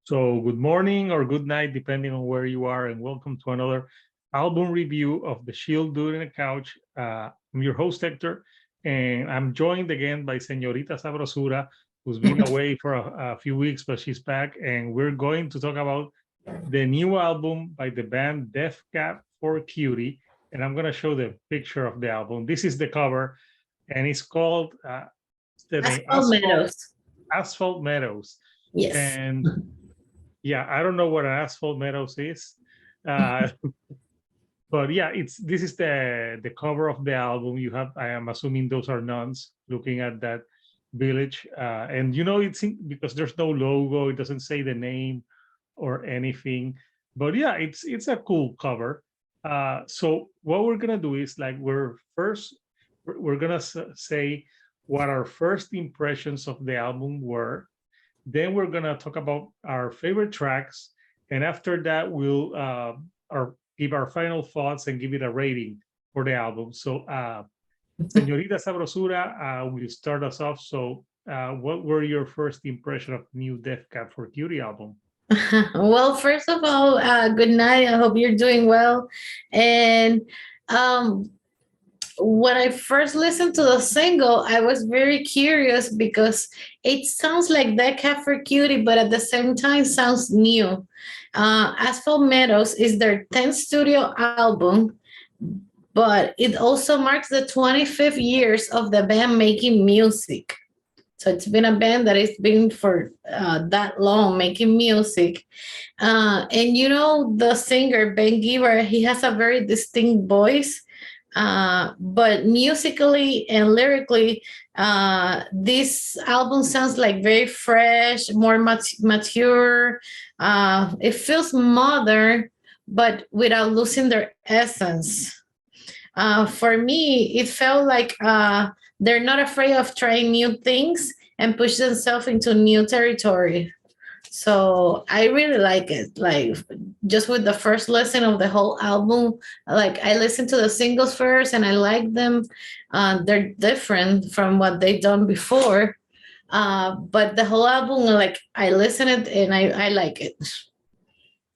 So good morning or good night, depending on where you are, and welcome to another album review of The Shield Dude in the Couch. I'm your host, Hector, and I'm joined again by Señorita Sabrosura, who's been away for a few weeks, but she's back, and we're going to talk about the new album by the band Death Cab for Cutie, and I'm going to show the picture of the album. This is the cover, and it's called the name Asphalt Meadows. Asphalt Meadows. Yes. And yeah, I don't know what an Asphalt Meadows is, uh, but yeah, this is the cover of the album. You have, I am assuming those are nuns looking at that village, and because there's no logo, it doesn't say the name or anything. But yeah, it's a cool cover. So what we're gonna do is like we're gonna say what our first impressions of the album were. Then we're gonna talk about our favorite tracks, and after that, we'll give our final thoughts and give it a rating for the album. So, Señorita Sabrosura, will you start us off? So, what were your first impression of new Death Cab for Cutie album? Well, first of all, good night. I hope you're doing well. And um, when I first listened to the single, I was very curious because it sounds like That Cat for Cutie, but at the same time sounds new. Asphalt Meadows is their 10th studio album, but it also marks the 25th years of the band making music. So it's been a band that has been for that long making music. And the singer, Ben Giver, he has a very distinct voice. But musically and lyrically, this album sounds like very fresh, more mature. It feels modern, but without losing their essence. For me, it felt like they're not afraid of trying new things and push themselves into new territory. So I really like it. Like just with the first listen of the whole album, like I listened to the singles first and I like them. They're different from what they've done before. But the whole album, like I listen it and I like it.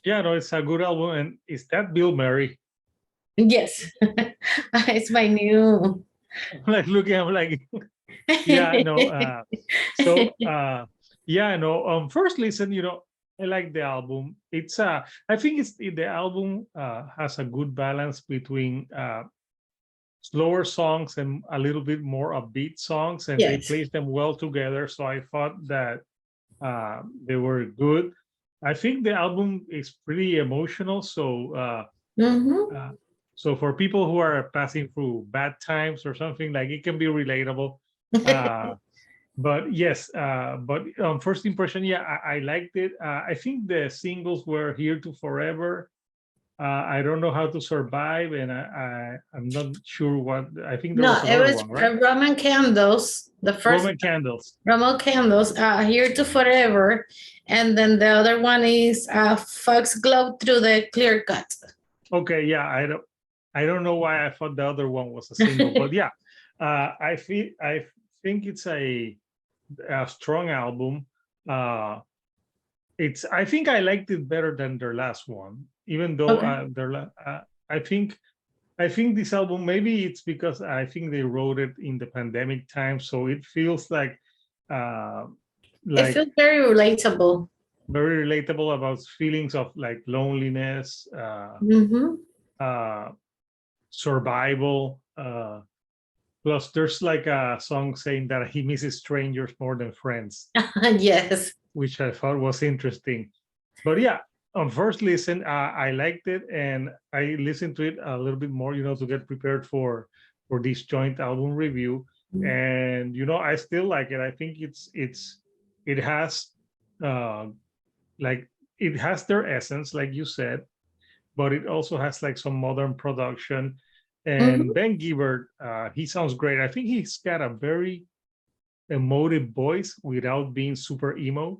Yeah, no, it's a good album. And is that Bill Murray? Yes, it's my new. I'm like looking, I'm like, yeah, no. So, yeah, no. First listen, I like the album. I think the album has a good balance between slower songs and a little bit more upbeat songs, and they Yes. place them well together. So I thought that they were good. I think the album is pretty emotional. Mm-hmm. So for people who are passing through bad times or something, like it can be relatable. Uh, but yes, but first impression, yeah, I liked it. I think the singles were "Here to Forever." I don't know how to survive, and I'm not sure what. I think there No, was it another was one, right? Roman Candles. The first Roman Candles. Roman Candles, Here to Forever, and then the other one is Fox Glow Through the Clear Cut. Okay, yeah, I don't know why I thought the other one was a single, but yeah, I think it's a strong album. Uh, I think I liked it better than their last one, even though Okay. I think this album, maybe it's because I think they wrote it in the pandemic time, so it feels uh It like feels very relatable. very relatable about feelings of like loneliness, Mm-hmm. uh survival. Plus there's like a song saying that he misses strangers more than friends, Yes. which I thought was interesting. But yeah, on first listen, I liked it, and I listened to it a little bit more, to get prepared for this joint album review. And I still like it. I think it has uh, like it has their essence, like you said, but it also has like some modern production. And Mm-hmm. Ben Gibbard, he sounds great. I think he's got a very emotive voice without being super emo.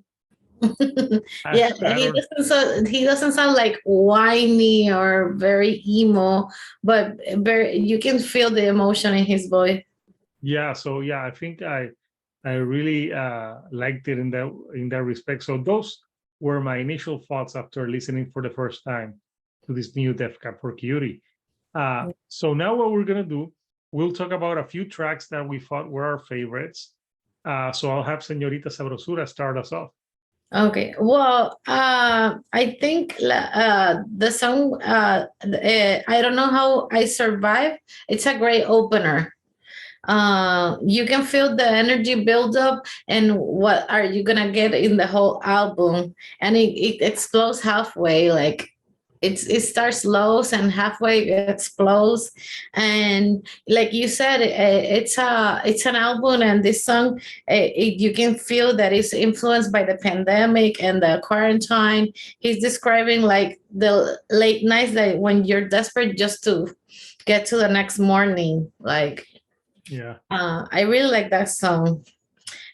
I, Yeah, I don't he doesn't sound like whiny or very emo, but very you can feel the emotion in his voice. Yeah, so yeah, I think I really liked it in that respect. So were my initial thoughts after listening for the first time to this new Def Cab for Cutie. So now what we're gonna do, we'll talk about a few tracks that we thought were our favorites. So I'll have Señorita Sabrosura start us off. Okay. Well, I think the song I don't know how I survive. It's a great opener. You can feel the energy build up and what are you gonna get in the whole album, and it explodes halfway. Like it starts low and halfway it explodes, and like you said, it's an album, and this song you can feel that it's influenced by the pandemic and the quarantine. He's describing like the late nights, that when you're desperate just to get to the next morning. Like, yeah, I really like that song.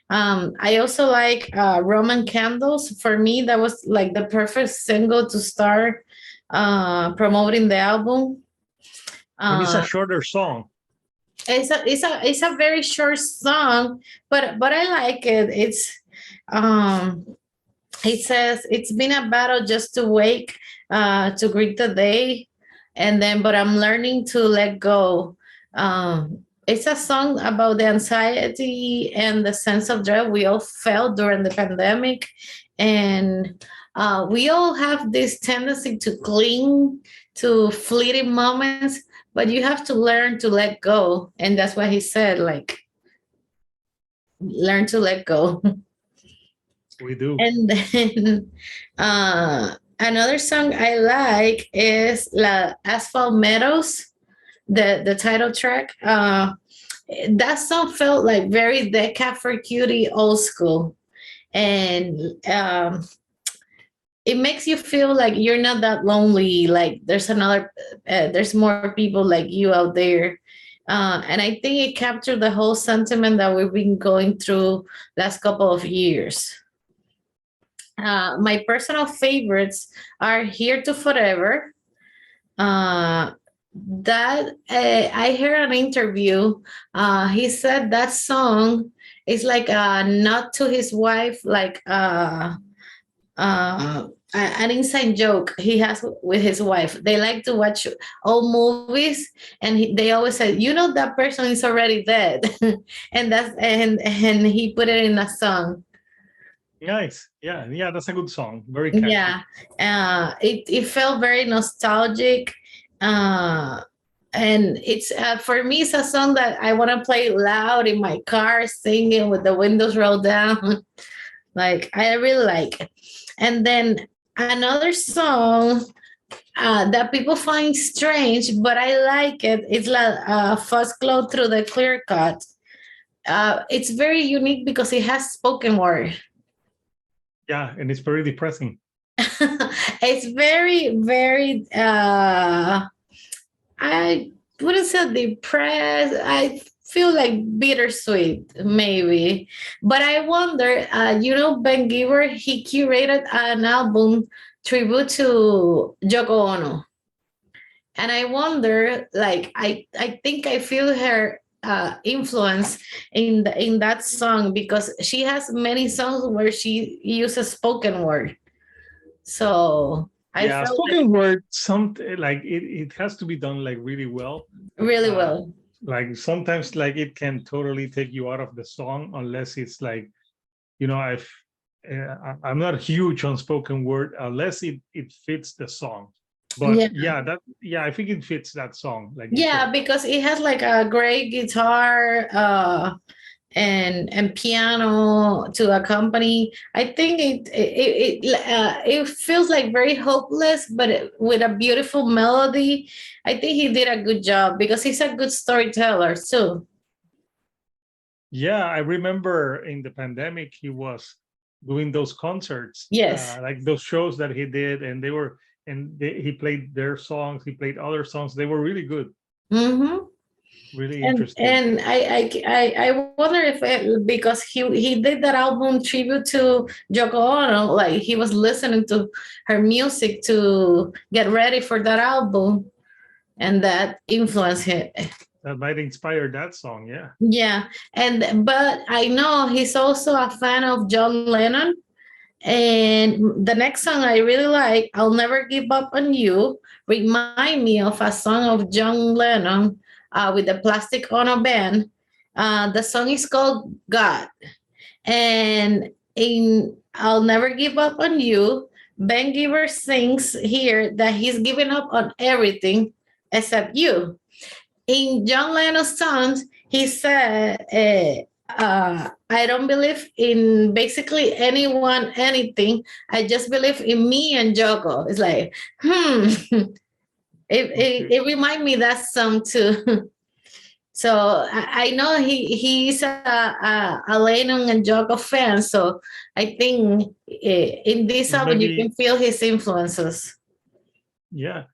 I also like Roman Candles. For me, that was like the perfect single to start promoting the album. and it's a shorter song. It's a very short song, but I like it. It says it's been a battle just to wake to greet the day, and then but I'm learning to let go. It's a song about the anxiety and the sense of dread we all felt during the pandemic, and we all have this tendency to cling to fleeting moments, but you have to learn to let go, and that's what he said. Like, learn to let go. We do. And then another song I like is La Asphalt Meadows, the title track. That song felt like very Deca for Cutie, old school, and it makes you feel like you're not that lonely. Like there's more people like you out there. And I think it captured the whole sentiment that we've been going through last couple of years. My personal favorites are Here to Forever. That I heard an interview. He said that song is like a nod to his wife, like an inside joke he has with his wife. They like to watch old movies, and they always say, "You know, that person is already dead," and he put it in a song. Nice. Yeah, that's a good song. Very catchy. Yeah, it felt very nostalgic, and it's for me, it's a song that I want to play loud in my car, singing with the windows rolled down. Like, I really like it. And then another song that people find strange, but I like it. It's like Fuzz Glow Through the Clear Cut. It's very unique because it has spoken word. Yeah, and it's very depressing. It's very, very, I wouldn't say depressed. I feel like bittersweet, maybe. But I wonder, Ben Giver, he curated an album tribute to Yoko Ono. And I wonder, like, I think I feel her influence in that song, because she has many songs where she uses spoken word. So I felt spoken word, something like it has to be done like really well. really well. Like sometimes like it can totally take you out of the song unless it's like, I'm not huge on spoken word unless it fits the song. But I think it fits that song. Like, yeah, because it has like a great guitar and piano to accompany. I think it feels like very hopeless, but with a beautiful melody. I think he did a good job because he's a good storyteller too. Yeah, I remember in the pandemic he was doing those concerts. Yes, like those shows that he did, and he played their songs. He played other songs. They were really good. mm-hmm. Really interesting. And I wonder if because he did that album tribute to Yoko Ono, like he was listening to her music to get ready for that album, and that influenced him. That might inspire that song. Yeah, but I know he's also a fan of John Lennon, And the next song I really like, I'll Never Give Up on You, remind me of a song of John Lennon with the Plastic Ono Band. The song is called God. And in I'll Never Give Up on You, Ben Giver sings here that he's giving up on everything except you. In John Lennon's songs, he said, I don't believe in basically anyone, anything. I just believe in me and Joko. It's like, it reminds me that song too. So I know he's a Lennon and Joko fan. So I think in this album you Maybe, can feel his influences. yeah.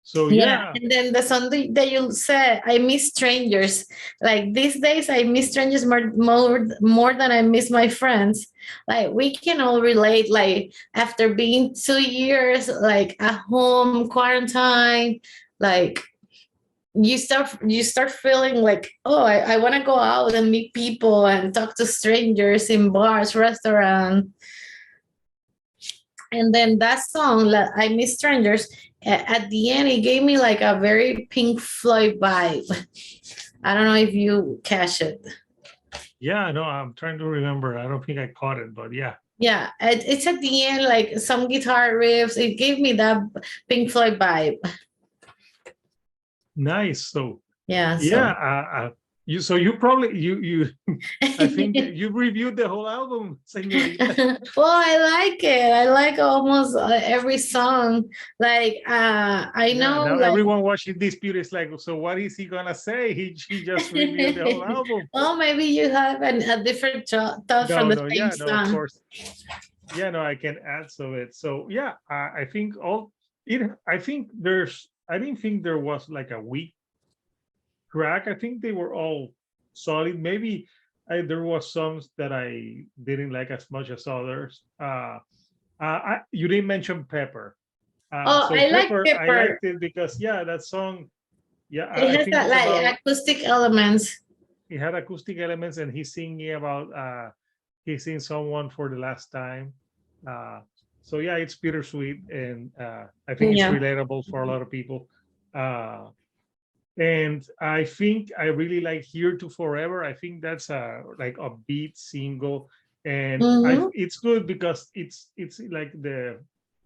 So Yeah, yeah, and then the song that you said, I miss strangers. Like these days, I miss strangers more than I miss my friends. Like we can all relate. Like after being 2 years, like at home quarantine, like you start feeling like, oh, I want to go out and meet people and talk to strangers in bars, restaurants. And then that song, I Miss Strangers, at the end, it gave me like a very Pink Floyd vibe. I don't know if you catch it. yeah. No, I'm trying to remember. I don't think I caught it, but yeah, Yeah, it's at the end, like some guitar riffs. It gave me that Pink Floyd vibe. nice. So Yeah, yeah, so. you probably you I think you reviewed the whole album, Señorita. Well, I like it. I like almost every song. Like I Yeah, know, now like everyone watching this period is like, so what is he gonna say? He just reviewed the whole album. well, maybe you have a different thought from No, the no, same yeah, no, of song. course. Yeah, no, I can add to it. So yeah, I think all it. I think there's. I didn't think there was like a weak track. I think they were all solid. Maybe there was songs that I didn't like as much as others. You didn't mention Pepper. Oh, So I like Pepper, I Pepper. liked it because yeah, that song. Yeah, It I has think that it's about. like acoustic elements. It had acoustic elements, and he's singing about he's seeing someone for the last time. Uh, so yeah, it's bittersweet, and I think it's Yeah. relatable for a lot of people. Uh, and I think I really like "Here to Forever." I think that's a like a beat single, and I Mm-hmm. it's good because it's like the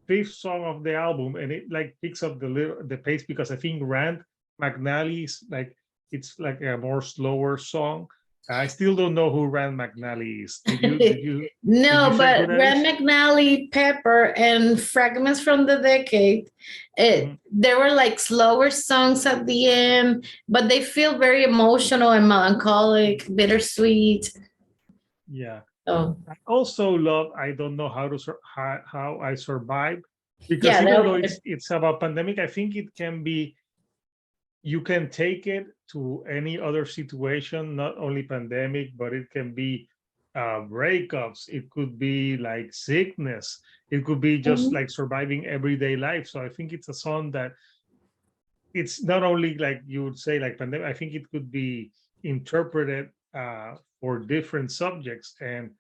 fifth song of the album, and it like picks up the pace because I think Rand McNally's like it's like a more slower song. I still don't know who Rand McNally is. Did you No, check who but that Red is? McNally, Pepper, and Fragments from the Decade, Mhm. there were like slower songs at the end, but they feel very emotional and melancholic, bittersweet. Yeah. Oh, I also love I don't know how I survive because yeah, even that though was, it's about pandemic, I think it can be you can take it to any other situation, not only pandemic, but it can be breakups. It could be like sickness. It could be just Mhm. like surviving everyday life. So I think it's a song that it's not only like you would say like pandemic. I think it could be interpreted for different subjects, and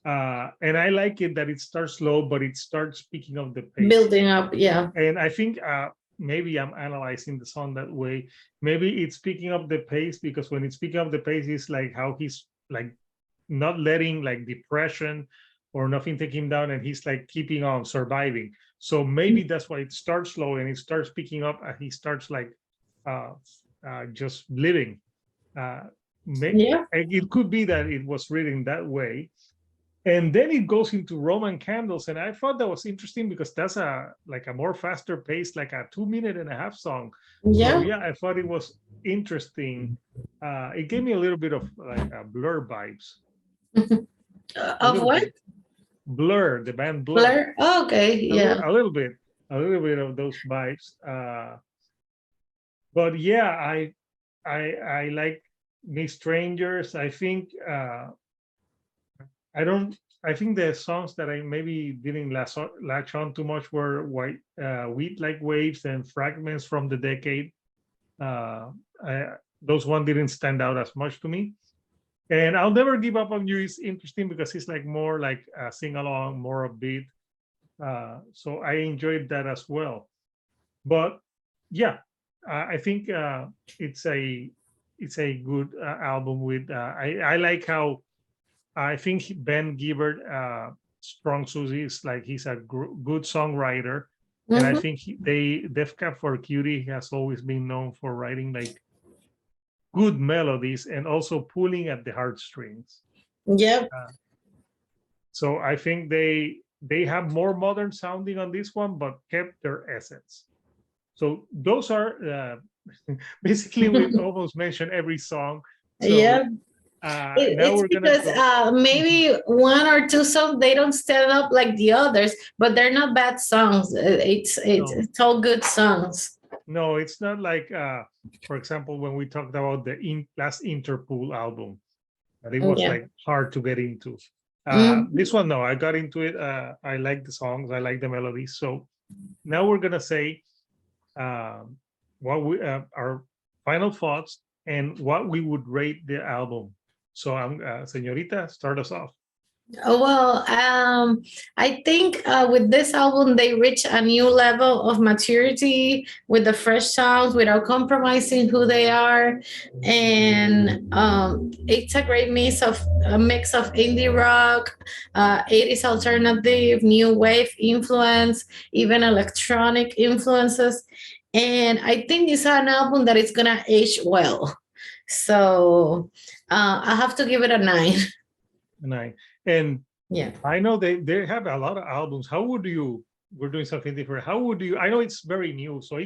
I like it that it starts slow, but it starts picking up the pace. Building up. Yeah. And I think maybe I'm analyzing the song that way. Maybe it's picking up the pace because when it's picking up the pace, it's like how he's like not letting like depression or nothing take him down, and he's like keeping on surviving. So maybe that's why it starts slow and it starts picking up, and he starts like uh, just living. Uh, Yeah. it could be that it was written that way, and then it goes into Roman Candles, and I thought that was interesting because that's a like a more faster pace, like a 2 minute and a half song. So Yeah. yeah, I thought it was interesting. It gave me a little bit of like Blur vibes, a Of little what? bit. Blur, the band Blur, Blur? Oh, okay. Yeah. a little bit of those vibes. But yeah, I like Me Strangers. I think I don't. I think the songs that I maybe didn't latch on too much were "Wheat Like Waves" and "Fragments from the Decade." Uh, those one didn't stand out as much to me. And I'll Never Give Up on You is interesting because it's like more like a sing along, more upbeat. So I enjoyed that as well. But yeah, I think it's a good album. With I like how I think Ben Gibbard, Strong Susie, is like he's a good songwriter, and I Mhm. think Def Cab for Cutie has always been known for writing like good melodies and also pulling at the heartstrings. Yep. Uh, so I think they have more modern sounding on this one, but kept their essence. So those are basically we almost mentioned every song. So Yep. now It's we're gonna because go. Mhm. maybe one or two songs they don't stand up like the others, but they're not bad songs. No, It's all good songs. no, it's not like for example, when we talked about the last Interpol album, that it was Yeah. like hard to get into. This Mhm. one, no, I got into it. I like the songs, I like the melodies. So now we're gonna say um, what we our final thoughts and what we would rate the album. So I'm Señorita, start us off. Well, I think with this album, they reach a new level of maturity with the fresh sounds without compromising who they are. And it's a great mix of indie rock, 80s alternative, new wave influence, even electronic influences. And I think it's an album that is going to age well. So I have to give it a 9. And and Yeah. I know they have a lot of albums. How would you? We're doing something different. How would you? I know it's very new, so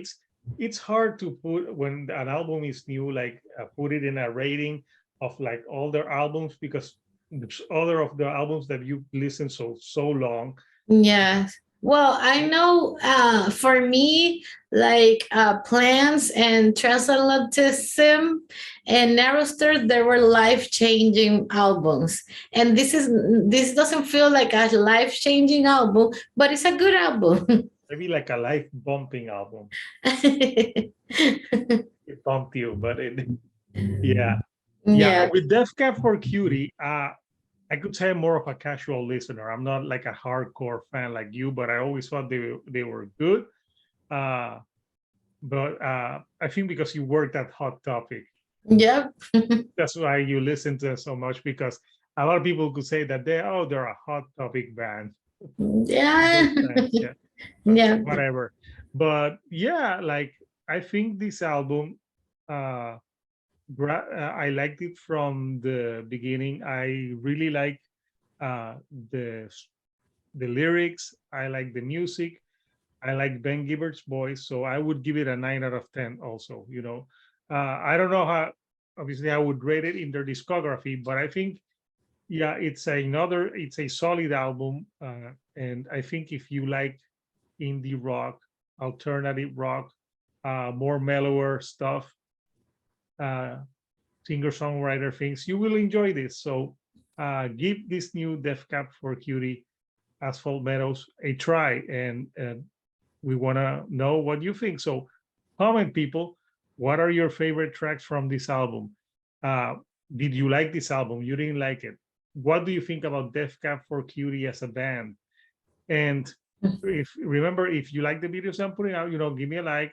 it's hard to put when an album is new, like put it in a rating of like all their albums because there's other of the albums that you listen so long. Yes. Well, I know for me, like Plants and Transatlanticism and Narrowster, they were life-changing albums. And this doesn't feel like a life-changing album, but it's a good album. Maybe like a life bumping album. It bumped you, but it yeah. Yeah, Yeah. with Death Cab for Cutie, I could say I'm more of a casual listener. I'm not like a hardcore fan like you, but I always thought they were good. Uh, but I think because you worked at Hot Topic, Yep. that's why you listen to it so much. Because a lot of people could say that they're a Hot Topic band. Big Yeah. fans, yeah, but Yeah. whatever. But yeah, like I think this album, uh, I liked it from the beginning. I really like uh, the the lyrics. I like the music. I like Ben Gibbard's voice, so I would give it a 9 out of 10. Also, I don't know how. Obviously, I would rate it in their discography, but I think yeah, it's a solid album, and I think if you like indie rock, alternative rock, more mellower stuff, uh, singer-songwriter things, you will enjoy this. So give this new Def Cab for Cutie Asphalt Meadows a try, and we want to know what you think. So comment, people. What are your favorite tracks from this album? Uh, did you like this album? You didn't like it. What do you think about Def Cab for Cutie as a band? And if you like the videos I'm putting out, give me a like,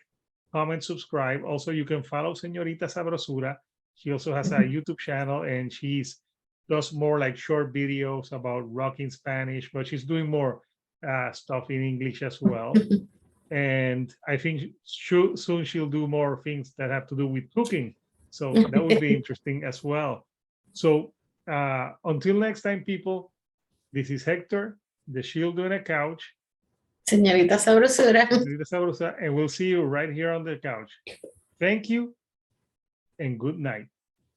comment, subscribe. Also, you can follow Señorita Sabrosura. She also has a YouTube channel, and she's does more like short videos about rock in Spanish, but she's doing more stuff in English as well. And I think soon she'll do more things that have to do with cooking. So that would be interesting as well. So until next time, people, this is Hector, the Shield doing a couch, Señorita Sabrosura. and we'll see you right here on the couch. Thank you and good night.